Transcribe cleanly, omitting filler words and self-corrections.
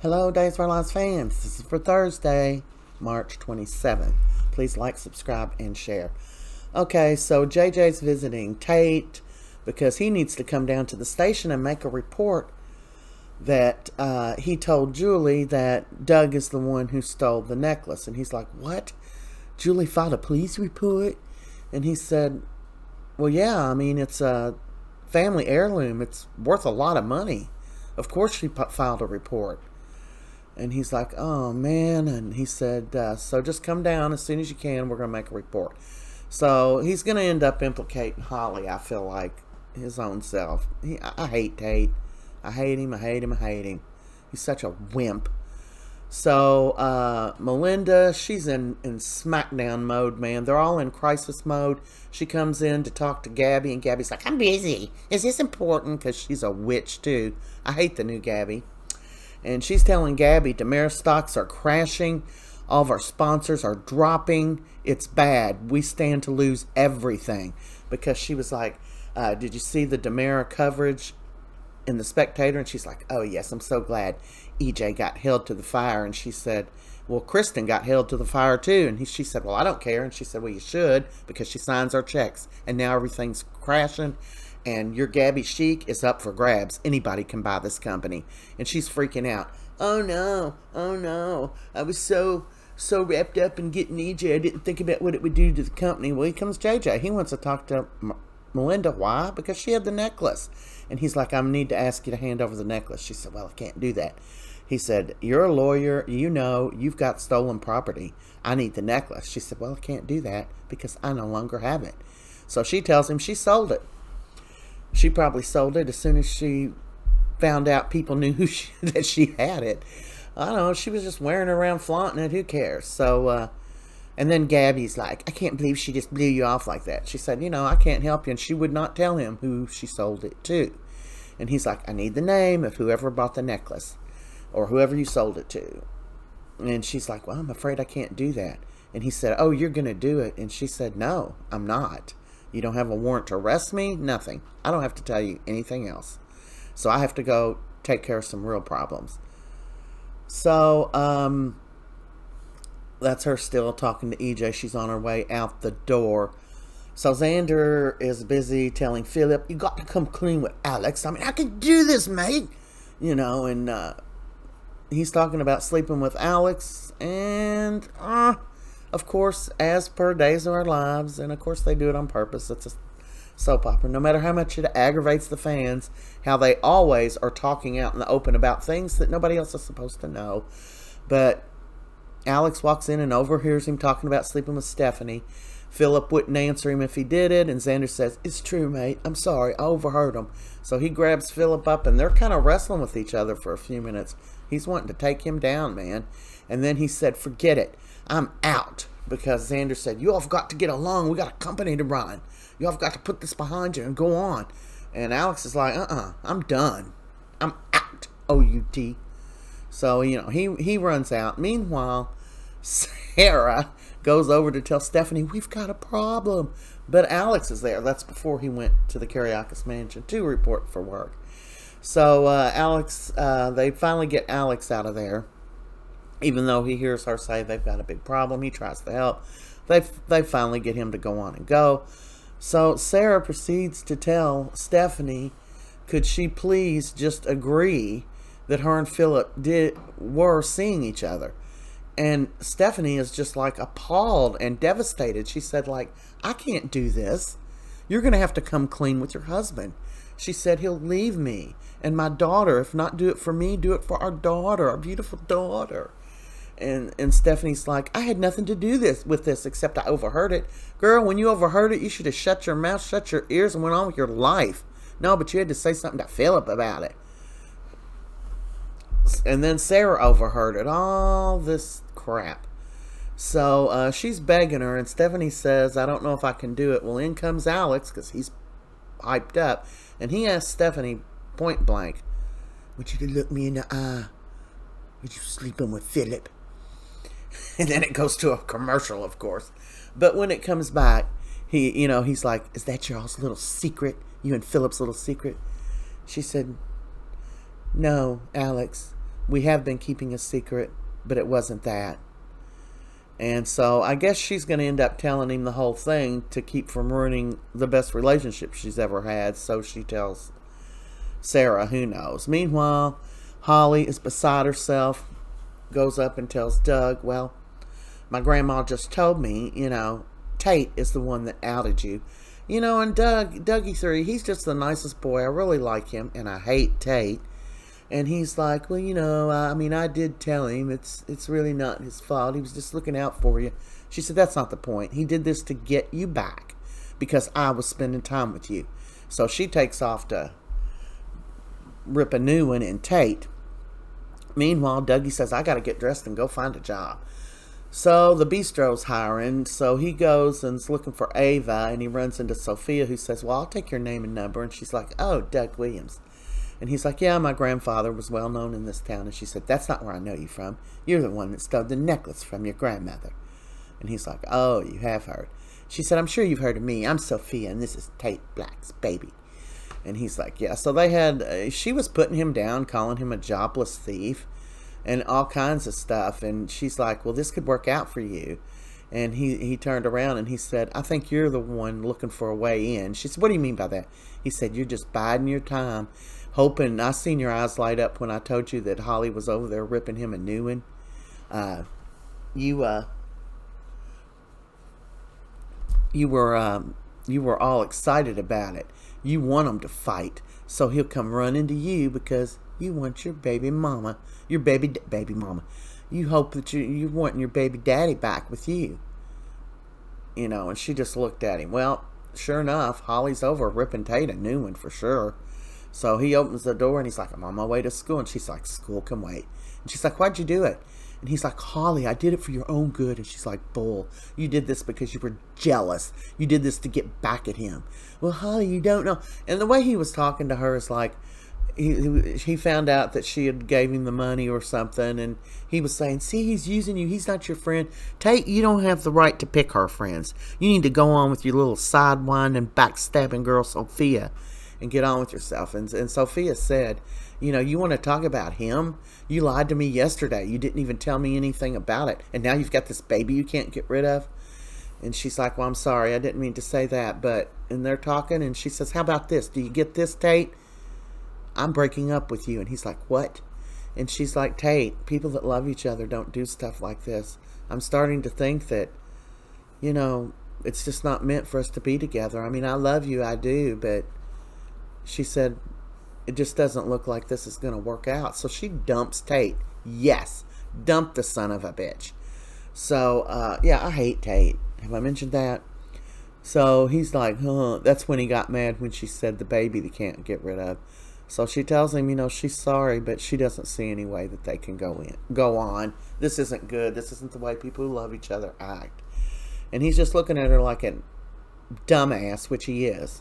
Hello, Days of Our Lives fans. This is for Thursday, March 27th. Please like, subscribe, and share. Okay, so JJ's visiting Tate because he needs to come down to the station and make a report that he told Julie that Doug is the one who stole the necklace. And he's like, what? Julie filed a police report? And he said, well, yeah, I mean, it's a family heirloom. It's worth a lot of money. Of course she filed a report. And he's like, oh, man. And he said, so just come down as soon as you can. We're going to make a report. So he's going to end up implicating Holly, I feel like, his own self. I hate Tate. I hate him. He's such a wimp. So Melinda, she's in smackdown mode, man. They're all in crisis mode. She comes in to talk to Gabby, and Gabby's like, I'm busy. Is this important? Because she's a witch, too. I hate the new Gabby. And she's telling Gabby, Damaris stocks are crashing. All of our sponsors are dropping. It's bad. We stand to lose everything. Because she was like, did you see the Damaris coverage in the Spectator? And she's like, oh, yes, I'm so glad EJ got held to the fire. And she said, well, Kristen got held to the fire too. And she said, well, I don't care. And she said, well, you should, because she signs our checks. And now everything's crashing. And your Gabby Chic is up for grabs. Anybody can buy this company. And she's freaking out. Oh no. I was so wrapped up in getting EJ, I didn't think about what it would do to the company. Well, here comes JJ. He wants to talk to Melinda. Why? Because she had the necklace. And he's like, I need to ask you to hand over the necklace. She said, well, I can't do that. He said, you're a lawyer. You know you've got stolen property. I need the necklace. She said, well, I can't do that because I no longer have it. So she tells him she sold it. She probably sold it as soon as she found out people knew that she had it. I don't know. She was just wearing it around, flaunting it. Who cares? So, and then Gabby's like, I can't believe she just blew you off like that. She said, I can't help you. And she would not tell him who she sold it to. And he's like, I need the name of whoever bought the necklace or whoever you sold it to. And she's like, well, I'm afraid I can't do that. And he said, oh, you're going to do it. And she said, no, I'm not. You don't have a warrant to arrest me? Nothing. I don't have to tell you anything else. So I have to go take care of some real problems. So, that's her still talking to EJ. She's on her way out the door. So Xander is busy telling Philip, you got to come clean with Alex. I mean, I can do this, mate. And he's talking about sleeping with Alex. And, of course, as per Days of Our Lives, and of course they do it on purpose. It's a soap opera. No matter how much it aggravates the fans, how they always are talking out in the open about things that nobody else is supposed to know. But Alex walks in and overhears him talking about sleeping with Stephanie. Philip wouldn't answer him if he did it, and Xander says, it's true, mate. I'm sorry. I overheard him. So he grabs Philip up, and they're kind of wrestling with each other for a few minutes. He's wanting to take him down, man. And then he said, forget it. I'm out. Because Xander said, you all have got to get along. We got a company to run. You all have got to put this behind you and go on. And Alex is like, I'm done. I'm out. O-U-T. So, he runs out. Meanwhile, Sarah goes over to tell Stephanie, we've got a problem. But Alex is there. That's before he went to the Kariakis mansion to report for work. So, they finally get Alex out of there. Even though he hears her say they've got a big problem, he tries to help. They finally get him to go on and go. So Sarah proceeds to tell Stephanie, could she please just agree that her and Philip were seeing each other? And Stephanie is just like appalled and devastated. She said, I can't do this. You're going to have to come clean with your husband. She said, he'll leave me and my daughter. If not do it for me, do it for our daughter, our beautiful daughter. And Stephanie's like, I had nothing to do with this except I overheard it. Girl, when you overheard it, you should have shut your mouth, shut your ears, and went on with your life. No, but you had to say something to Philip about it. And then Sarah overheard it. All this crap. So she's begging her, and Stephanie says, I don't know if I can do it. Well, in comes Alex, because he's hyped up. And he asks Stephanie point blank, I want you to look me in the eye. Are you sleeping with Philip? And then it goes to a commercial, of course. But when it comes back, he's like, is that your all's little secret? You and Philip's little secret? She said, no, Alex, We have been keeping a secret, but it wasn't that. And so I guess she's going to end up telling him the whole thing to keep from ruining the best relationship she's ever had. So she tells Sarah, who knows. Meanwhile, Holly is beside herself, goes up and tells Doug, well, my grandma just told me, Tate is the one that outed you. And Dougie 3, he's just the nicest boy. I really like him, and I hate Tate. And he's like, well, I did tell him it's really not his fault. He was just looking out for you. She said, that's not the point. He did this to get you back because I was spending time with you. So she takes off to rip a new one in Tate. Meanwhile, Dougie says, I got to get dressed and go find a job. So the bistro's hiring. So he goes and is looking for Ava, and he runs into Sophia, who says, well, I'll take your name and number. And she's like, oh, Doug Williams. And he's like, yeah, my grandfather was well known in this town. And she said, that's not where I know you from. You're the one that stole the necklace from your grandmother. And he's like, oh, you have heard. She said, I'm sure you've heard of me. I'm Sophia, and this is Tate Black's baby. And he's like, yeah. So they had, she was putting him down, calling him a jobless thief and all kinds of stuff. And she's like, well, this could work out for you. And he turned around and he said, I think you're the one looking for a way in. She said, what do you mean by that? He said, you're just biding your time, hoping. I seen your eyes light up when I told you that Holly was over there ripping him a new one. You were all excited about it. You want him to fight, so he'll come running to you because you want your baby mama, your baby mama. You hope that you want your baby daddy back with you. And she just looked at him. Well, sure enough, Holly's over ripping Tate a new one for sure. So he opens the door and he's like, I'm on my way to school. And she's like, school can wait. And she's like, why'd you do it? And he's like, Holly, I did it for your own good. And she's like, bull. You did this because you were jealous. You did this to get back at him. Well, Holly, you don't know. And the way he was talking to her is like, he found out that she had gave him the money or something. And he was saying, see, he's using you. He's not your friend. Tate, you don't have the right to pick her friends. You need to go on with your little sidewinding, backstabbing girl, Sophia, and get on with yourself. And Sophia said, you want to talk about him? You lied to me yesterday. You didn't even tell me anything about it. And now you've got this baby you can't get rid of? And she's like, well, I'm sorry. I didn't mean to say that. And they're talking, and she says, how about this? Do you get this, Tate? I'm breaking up with you. And he's like, what? And she's like, Tate, people that love each other don't do stuff like this. I'm starting to think that, it's just not meant for us to be together. I mean, I love you, I do, but she said, it just doesn't look like this is going to work out. So she dumps Tate. Yes, dump the son of a bitch. So, yeah, I hate Tate. Have I mentioned that? So he's like, that's when he got mad when she said the baby they can't get rid of. So she tells him, she's sorry, but she doesn't see any way that they can go on. This isn't good. This isn't the way people who love each other act. And he's just looking at her like a dumbass, which he is.